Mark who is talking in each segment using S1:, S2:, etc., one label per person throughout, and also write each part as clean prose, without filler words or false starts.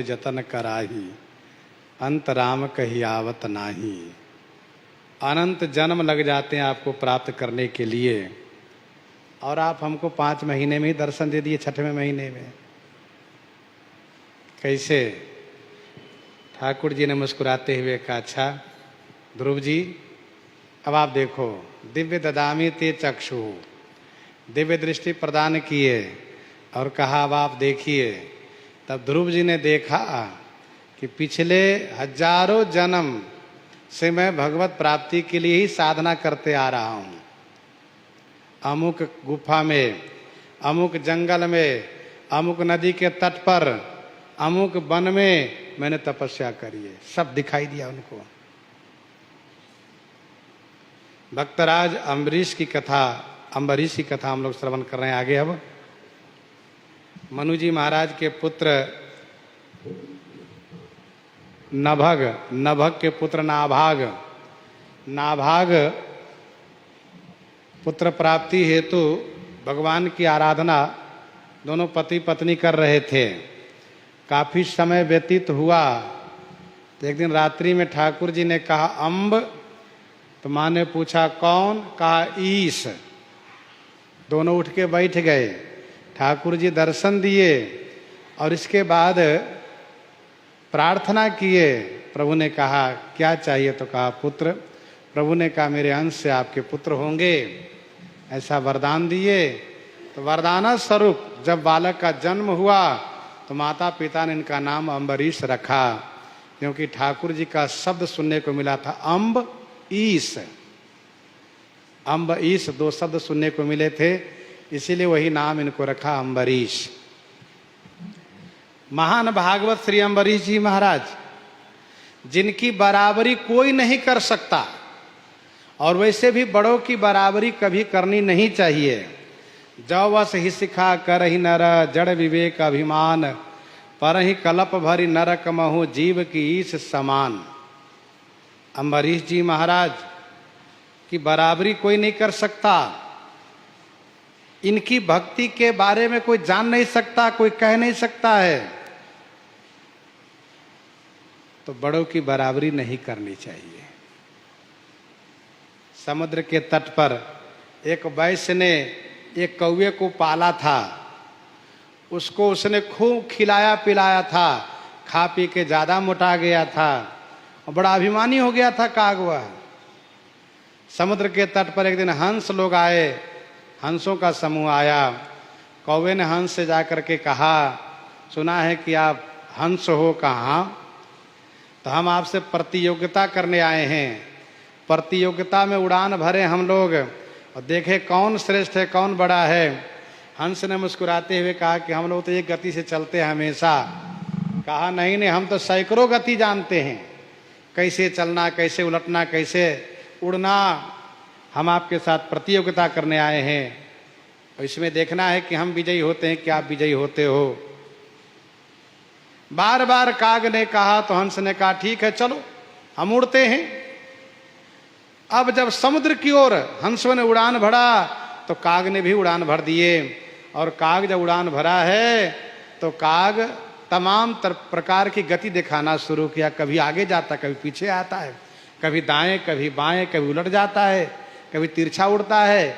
S1: जतन कराही, अंत राम कही आवत नाही। अनंत जन्म लग जाते हैं आपको प्राप्त करने के लिए, और आप हमको 5 महीने में ही दर्शन दे दिए, 6वें महीने में। कैसे? ठाकुर जी ने मुस्कुराते हुए कहा, अच्छा ध्रुव जी, अब आप देखो, दिव्य ददामी ते चक्षु, दिव्य दृष्टि प्रदान किए और कहा अब आप देखिए। तब ध्रुव जी ने देखा कि पिछले हजारों जन्म से मैं भगवत प्राप्ति के लिए ही साधना करते आ रहा हूँ। अमुक गुफा में, अमुक जंगल में, अमुक नदी के तट पर, अमुक वन में मैंने तपस्या करी है। सब दिखाई दिया उनको। भक्तराज अम्बरीश की कथा, अम्बरीश की कथा हम लोग श्रवण कर रहे हैं आगे। अब मनु जी महाराज के पुत्र नभग, नभग के पुत्र नाभाग, नाभाग पुत्र प्राप्ति हेतु भगवान की आराधना दोनों पति पत्नी कर रहे थे। काफी समय व्यतीत हुआ तो एक दिन रात्रि में ठाकुर जी ने कहा अम्ब, तो माँ ने पूछा कौन? कहा ईश। दोनों उठ के बैठ गए। ठाकुर जी दर्शन दिए और इसके बाद प्रार्थना किए। प्रभु ने कहा क्या चाहिए? तो कहा पुत्र। प्रभु ने कहा मेरे अंश से आपके पुत्र होंगे, ऐसा वरदान दिए। तो वरदान स्वरूप जब बालक का जन्म हुआ तो माता पिता ने इनका नाम अम्बरीश रखा, क्योंकि ठाकुर जी का शब्द सुनने को मिला था अम्ब ईश। अम्ब ईश 2 शब्द सुनने को मिले थे, इसीलिए वही नाम इनको रखा अम्बरीश। महान भागवत श्री अम्बरीश जी महाराज, जिनकी बराबरी कोई नहीं कर सकता, और वैसे भी बड़ों की बराबरी कभी करनी नहीं चाहिए। जौ वस ही सिखा कर ही नर, जड़ विवेक अभिमान, पर ही कलप भरी नरक महु, जीव की ईश समान। अम्बरीश जी महाराज की बराबरी कोई नहीं कर सकता। इनकी भक्ति के बारे में कोई जान नहीं सकता, कोई कह नहीं सकता है। तो बड़ों की बराबरी नहीं करनी चाहिए। समुद्र के तट पर एक वैश्य ने एक कौवे को पाला था। उसको उसने खूब खिलाया पिलाया था, खा पी के ज्यादा मोटा गया था और बड़ा अभिमानी हो गया था कागवा। समुद्र के तट पर एक दिन हंस लोग आए, हंसों का समूह आया। कौवे ने हंस से जाकर के कहा, सुना है कि आप हंस हो। कहाँ? तो हम आपसे प्रतियोगिता करने आए हैं। प्रतियोगिता में उड़ान भरे हम लोग और देखे कौन श्रेष्ठ है, कौन बड़ा है। हंस ने मुस्कुराते हुए कहा कि हम लोग तो एक गति से चलते हैं हमेशा। कहा नहीं नहीं, हम तो सैकड़ों गति जानते हैं, कैसे चलना, कैसे उलटना, कैसे उड़ना। हम आपके साथ प्रतियोगिता करने आए हैं और इसमें देखना है कि हम विजयी होते हैं कि आप विजयी होते हो। बार बार काग ने कहा तो हंस ने कहा ठीक है चलो हम उड़ते हैं। अब जब समुद्र की ओर हंसों ने उड़ान भरा तो काग ने भी उड़ान भर दिए। और काग जब उड़ान भरा है तो काग तमाम प्रकार की गति दिखाना शुरू किया। कभी आगे जाता, कभी पीछे आता है, कभी दाएं, कभी बाएं, कभी उलट जाता है, कभी तिरछा उड़ता है।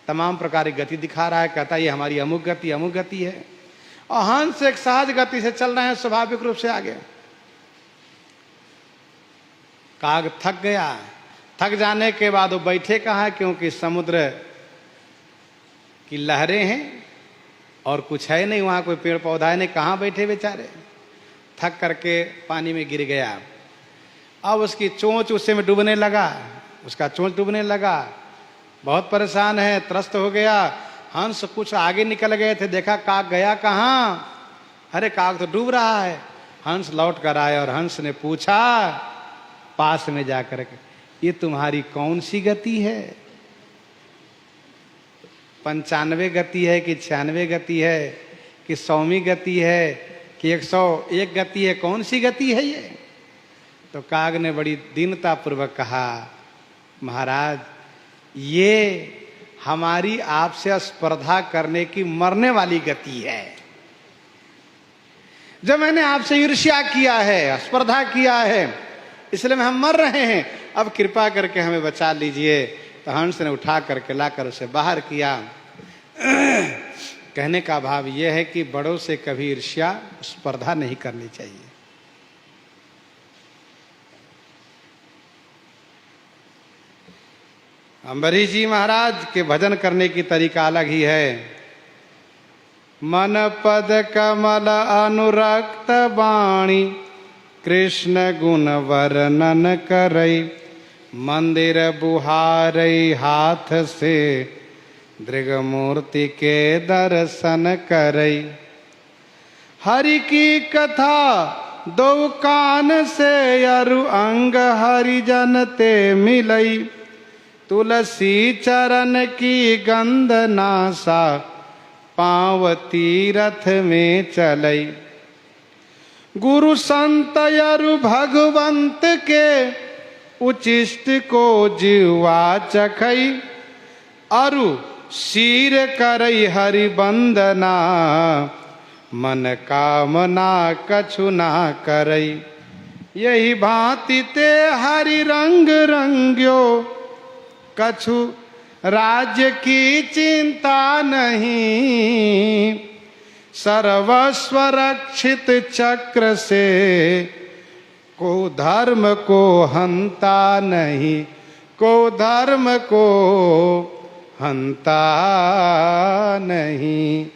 S1: तमाम प्रकार की गति दिखा रहा है। कहता है ये हमारी अमुक गति है। और हंस एक सहज गति से चल रहे हैं स्वाभाविक रूप से आगे। काग थक गया। थक जाने के बाद वो बैठे कहाँ, क्योंकि समुद्र की लहरें हैं और कुछ है नहीं वहां, कोई पेड़ पौधा है नहीं, कहाँ बैठे बेचारे। थक करके पानी में गिर गया। अब उसकी चोंच उसे में डूबने लगा, उसका चोंच डूबने लगा। बहुत परेशान है, त्रस्त हो गया। हंस कुछ आगे निकल गए थे, देखा काग गया कहाँ। अरे काग तो डूब रहा है। हंस लौट कर आए और हंस ने पूछा पास में जाकर के, ये तुम्हारी कौन सी गति है? 95 गति है कि 96 गति है कि 100वीं गति है कि 101 गति है? कौन सी गति है ये? तो काग ने बड़ी दीनता पूर्वक कहा, महाराज ये हमारी आपसे स्पर्धा करने की मरने वाली गति है। जब मैंने आपसे ईर्ष्या किया है, स्पर्धा किया है, इसलिए हम मर रहे हैं, अब कृपा करके हमें बचा लीजिए। तो हंस ने उठा करके लाकर उसे बाहर किया। कहने का भाव यह है कि बड़ों से कभी ईर्ष्या, स्पर्धा नहीं करनी चाहिए। अम्बरीश जी महाराज के भजन करने की तरीका अलग ही है। मन पद कमल अनुरक्त वाणी, कृष्ण गुण वर्णन करई, मंदिर बुहारई हाथ से, दृग मूर्ति के दर्शन करई। हरि की कथा दो कान से, अरु अंग हरिजन ते मिलई, तुलसी चरण की गंध नासा, पाँव तीरथ में चलई। गुरु संत अरु भगवंत के, उचिष्ट को जीवा चखई, अरु शीर करई हरि बंदना, मन कामना कछु ना करई। यही भांति ते हरि रंग रंग्यो, कछु राज्य की चिंता नहीं, सर्वस्व रक्षित चक्र से, को धर्म को हंता नहीं, को धर्म को हंता नहीं।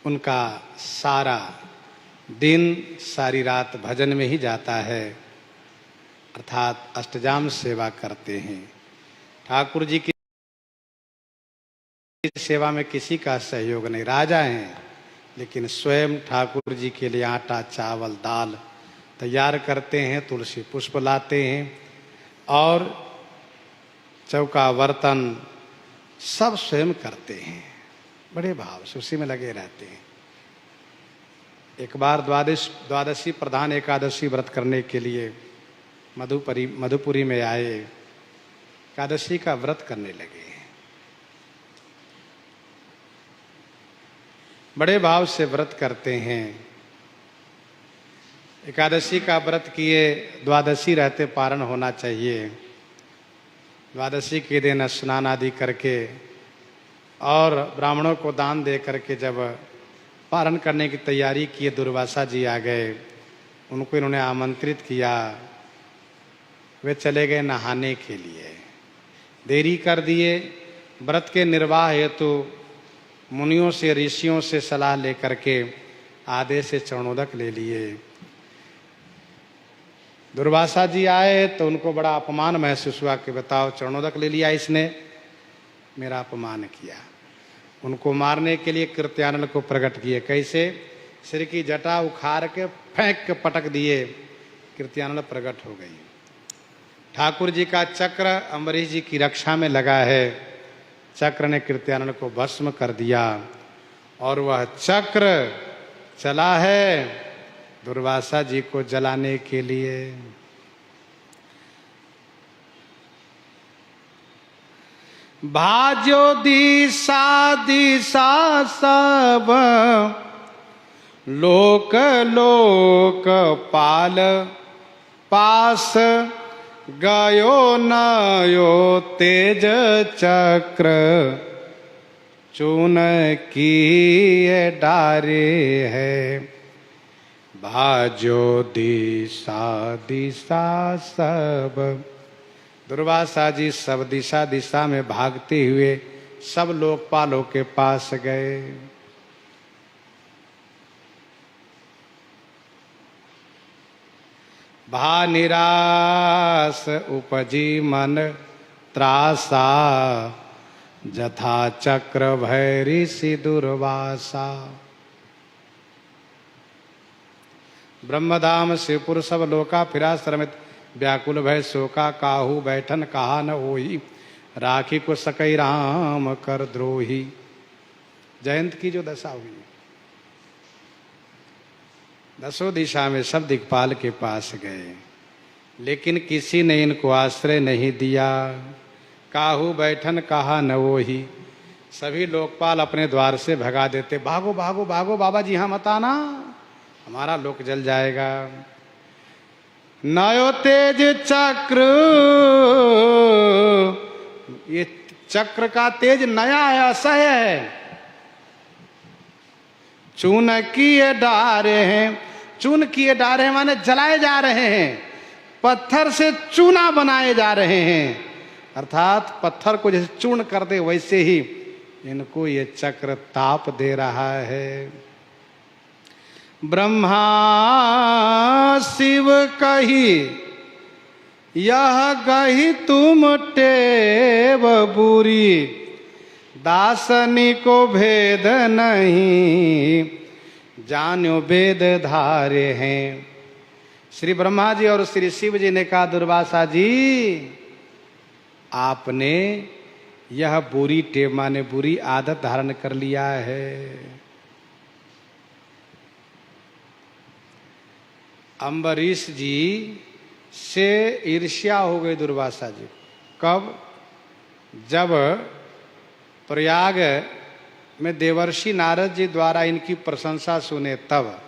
S1: उनका सारा दिन सारी रात भजन में ही जाता है, अर्थात अष्टजाम सेवा करते हैं। ठाकुर जी की सेवा में किसी का सहयोग नहीं। राजा हैं लेकिन स्वयं ठाकुर जी के लिए आटा चावल दाल तैयार करते हैं, तुलसी पुष्प लाते हैं और चौका बर्तन सब स्वयं करते हैं। बड़े भाव से उसी में लगे रहते हैं। एक बार द्वादशी प्रधान एकादशी व्रत करने के लिए मधुपुरी में आए, एकादशी का व्रत करने लगे। बड़े भाव से व्रत करते हैं। एकादशी का व्रत किए, द्वादशी रहते पारण होना चाहिए। द्वादशी के दिन स्नान आदि करके और ब्राह्मणों को दान दे करके जब पारण करने की तैयारी किए, दुर्वासा जी आ गए। उनको इन्होंने आमंत्रित किया, वे चले गए नहाने के लिए। देरी कर दिए। व्रत के निर्वाह हेतु मुनियों से ऋषियों से सलाह लेकर के आधे से चरणोदक ले लिए। दुर्वासा जी आए तो उनको बड़ा अपमान महसूस हुआ कि बताओ चरणोदक ले लिया इसने, मेरा अपमान किया। उनको मारने के लिए कृत्यानल को प्रकट किए। कैसे? सिर की जटा उखाड़ के फेंक के पटक दिए, कृत्यानल प्रकट हो गई। ठाकुर जी का चक्र अम्बरीश जी की रक्षा में लगा है। चक्र ने कृत्यानल को भस्म कर दिया और वह चक्र चला है दुर्वासा जी को जलाने के लिए। भाजो दिशा दिशा सब, लोक लोक पाल, पास गयो नयो तेज चक्र, चून की डारे है। भाजो दिशा दिशा सब। दुर्वासा जी सब दिशा दिशा में भागते हुए सब लोकपालों के पास गए। भा निराश उपजी मन त्रासा, जथा चक्र भैरी सी दुर्वासा। ब्रह्मधाम शिवपुर सब लोका फिरा श्रमित, व्याकुल भय शोका काहू बैठन कहा न होई, राखी को सकई राम कर द्रोही। जयंत की जो दशा हुई, दसों दिशा में सब दिक्पाल के पास गए, लेकिन किसी ने इनको आश्रय नहीं दिया। काहू बैठन कहा न वो ही। सभी लोकपाल अपने द्वार से भगा देते, भागो भागो भागो बाबा जी, यहाँ मत आना, हमारा लोक जल जाएगा। नयो तेज चक्र, ये चक्र का तेज नया है, असह्य है। चून किए डारे हैं, चून किए डारे हैं माने जलाए जा रहे हैं, पत्थर से चूना बनाए जा रहे हैं, अर्थात पत्थर को जैसे चूर्ण कर दे वैसे ही इनको ये चक्र ताप दे रहा है। ब्रह्मा शिव कही यह गही तुम टेव बुरी, दासनी को भेद नहीं जान्यो वेद धारे हैं। श्री ब्रह्मा जी और श्री शिव जी ने कहा, दुर्वासा जी आपने यह बुरी टेव माने बुरी आदत धारण कर लिया है। अम्बरीश जी से ईर्ष्या हो गई दुर्वासा जी। कब? जब प्रयाग में देवर्षि नारद जी द्वारा इनकी प्रशंसा सुने तब,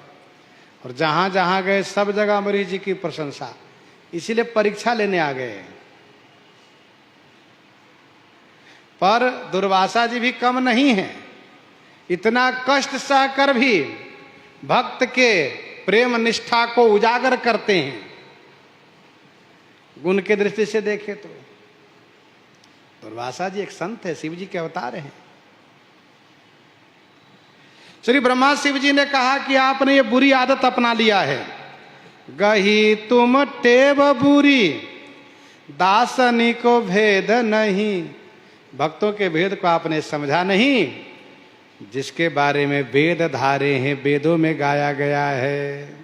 S1: और जहां जहां गए सब जगह अम्बरीश जी की प्रशंसा, इसीलिए परीक्षा लेने आ गए। पर दुर्वासा जी भी कम नहीं है, इतना कष्ट सहकर भी भक्त के प्रेम निष्ठा को उजागर करते हैं। गुण के दृष्टि से देखें तो दुर्वासा जी एक संत है, शिव जी के अवतार हैं। श्री ब्रह्मा शिव जी ने कहा कि आपने ये बुरी आदत अपना लिया है। गही तुम टेव बुरी, दासनी को भेद नहीं। भक्तों के भेद को आपने समझा नहीं, जिसके बारे में वेद धारे हैं, वेदों में गाया गया है।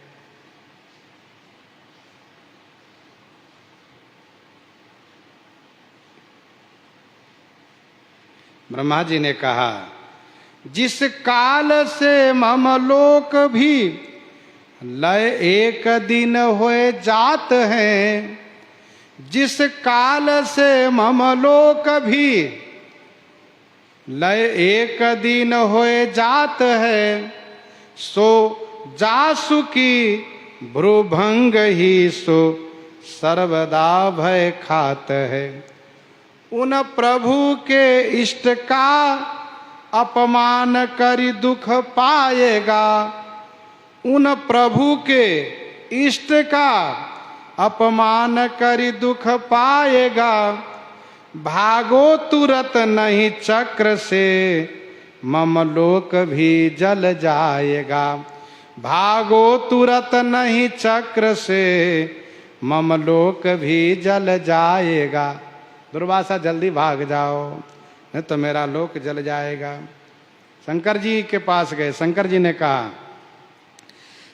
S1: ब्रह्मा जी ने कहा, जिस काल से ममलोक भी लय एक दिन होए जात हैं, जिस काल से ममलोक भी लय एक दिन होए जात है, सो जासु की भ्रुभंग ही सो सर्वदा भय खात है। उन प्रभु के इष्ट का अपमान करी दुख पाएगा, उन प्रभु के इष्ट का अपमान करी दुख पाएगा। भागो तुरत नहीं चक्र से, ममलोक भी जल जाएगा। भागो तुरत नहीं चक्र से, ममलोक भी जल जाएगा। दुर्वासा जल्दी भाग जाओ, नहीं तो मेरा लोक जल जाएगा। शंकर जी के पास गए। शंकर जी ने कहा,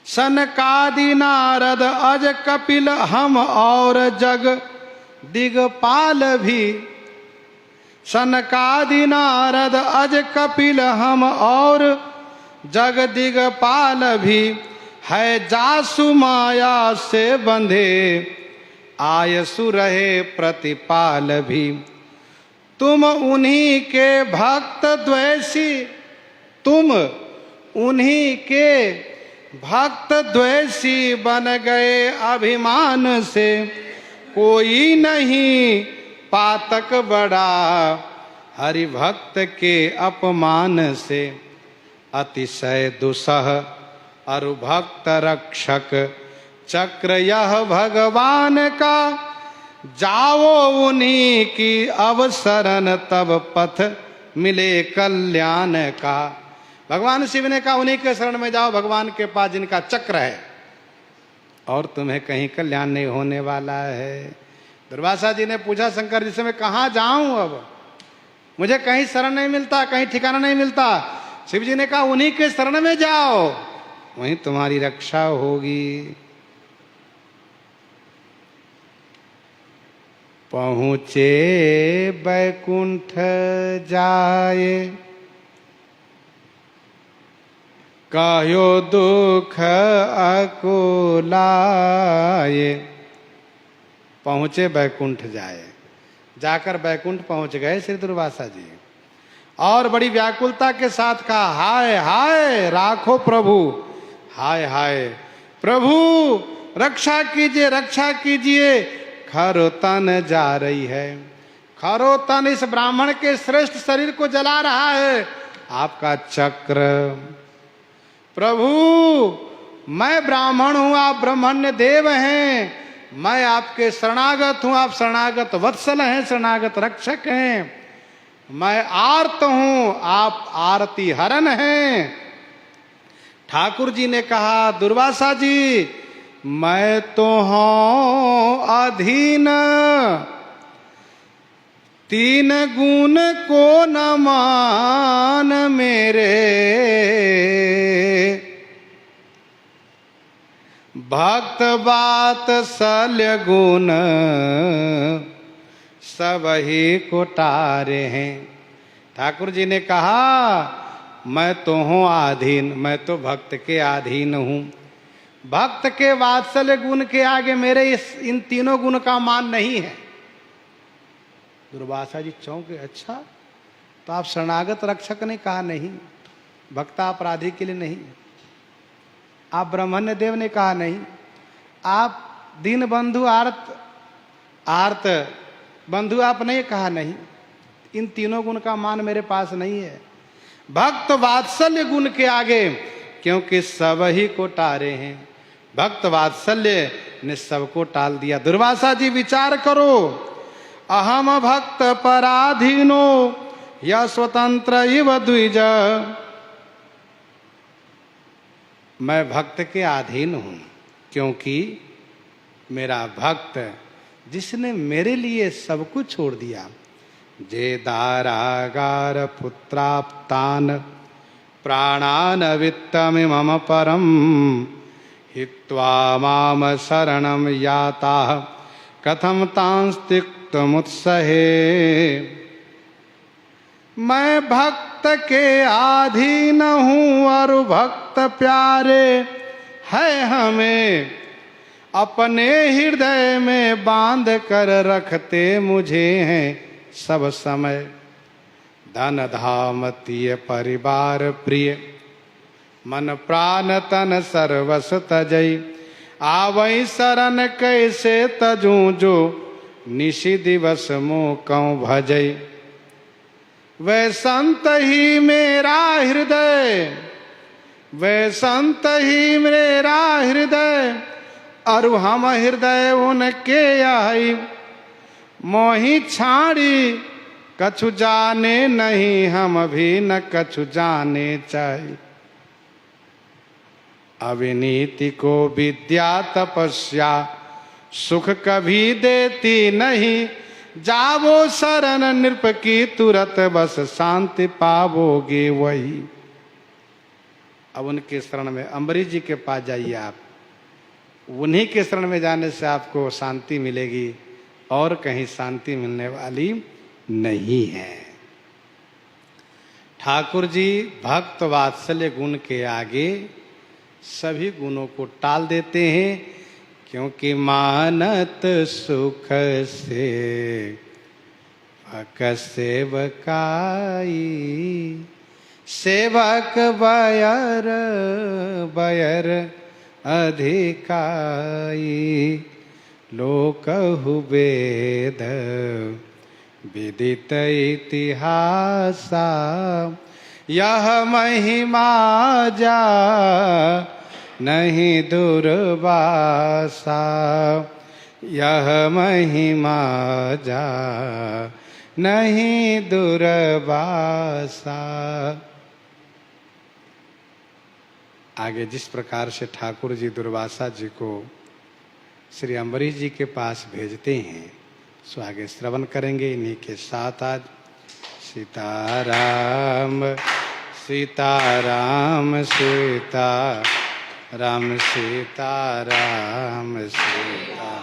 S1: सनकादि नारद अज कपिल हम और जग दिगपाल भी। सनकादि नारद अज कपिल हम और जग दिगपाल भी, है जासु माया से बंधे आयसु रहे प्रतिपाल भी। तुम उन्हीं के भक्त द्वेषी, तुम उन्हीं के भक्त द्वेषी बन गए अभिमान से। कोई नहीं पातक बड़ा हरि भक्त के अपमान से। अतिशय दुसह अरु भक्त रक्षक चक्र यह भगवान का, जाओ उन्हीं की अवसरन तब पथ मिले कल्याण का। भगवान शिव ने कहा, उन्हीं के शरण में जाओ, भगवान के पास जिनका चक्र है, और तुम्हें कहीं कल्याण नहीं होने वाला है। दुर्वासा जी ने पूछा शंकर जी से, मैं कहाँ जाऊं अब, मुझे कहीं शरण नहीं मिलता, कहीं ठिकाना नहीं मिलता। शिव जी ने कहा, उन्हीं के शरण में जाओ, वहीं तुम्हारी रक्षा होगी। पहुँचे बैकुंठ जाए, कहो दुख अकुलाए। पहुँचे बैकुंठ जाए, जाकर बैकुंठ पहुंच गए श्री दुर्वासा जी। और बड़ी व्याकुलता के साथ कहा, हाय हाय राखो प्रभु, हाय हाय प्रभु रक्षा कीजिए, रक्षा कीजिए, खरोतन जा रही है। खरोतन इस ब्राह्मण के श्रेष्ठ शरीर को जला रहा है, आपका चक्र। प्रभु मैं ब्राह्मण हूं, आप ब्रह्मण्य देव हैं, मैं आपके शरणागत हूं, आप शरणागत वत्सल हैं, शरणागत रक्षक हैं। मैं आर्त हूं, आप आरती हरण हैं। ठाकुर जी ने कहा, दुर्वासा जी मैं तो हूं अधीन, तीन गुण को न मान मेरे, भक्त बात सल्य गुण सब ही को टारे हैं। ठाकुर जी ने कहा, मैं तो हूं आधीन, मैं तो भक्त के अधीन हूं। भक्त के वात्सल्य गुण के आगे मेरे इन तीनों गुण का मान नहीं है। दुर्वासा जी चौंके, अच्छा तो आप शरणागत रक्षक ने कहा नहीं, भक्ता अपराधी के लिए नहीं, आप ब्रह्मण्य देव ने कहा नहीं, आप दीन बंधु आर्त बंधु आपने कहा नहीं, इन तीनों गुण का मान मेरे पास नहीं है। भक्त वात्सल्य गुण के आगे क्योंकि सब ही को टारे हैं, भक्त वात्सल्य ने सबको टाल दिया। दुर्वासा जी विचार करो, अहम भक्त पराधीनो या स्वतंत्र इव द्विज, मैं भक्त के अधीन हूं क्योंकि मेरा भक्त जिसने मेरे लिए सब कुछ छोड़ दिया। जे दारागार पुत्राप्तान प्राणान वित्तमिमम परम, हित्वा माम शरणम याता कथम तांस्तिक्तमुत्सहे। मैं भक्त के अधीन हूँ और भक्त प्यारे है हमें, अपने हृदय में बांध कर रखते मुझे हैं सब समय। धन धाम तीय परिवार प्रिय, मन प्राण तन सर्वस तजई। आवई शरण कैसे तजूं जो, निशि दिवस मोकौ भजई। वै संत ही मेरा हृदय, वै संत ही मेरा हृदय, अरु हम हृदय उनके आई। मोहि छाड़ी कछु जाने नहीं, हम भी न कछु जाने चाहिए। अविनीति को विद्या तपस्या सुख कभी देती नहीं, जावो शरण नृप की तुरत बस शांति पावोगे वही। अब उनके शरण में अम्बरीश जी के पास जाइए आप, उन्हीं के शरण में जाने से आपको शांति मिलेगी और कहीं शांति मिलने वाली नहीं है। ठाकुर जी भक्त वात्सल्य गुण के आगे सभी गुणों को टाल देते हैं, क्योंकि मानत सुख से भक सेवकाई। सेवक बयर बयर अधिकाई, लोकहु वेद विदित इतिहासा। यह महिमा जा नहीं दुर्वासा, यह महिमा जा नहीं दुर्वासा। आगे जिस प्रकार से ठाकुर जी दुर्वासा जी को श्री अम्बरीश जी के पास भेजते हैं, सो आगे श्रवण करेंगे। इन्हीं के साथ आज सीताराम सीताराम सीताराम सीताराम सीता।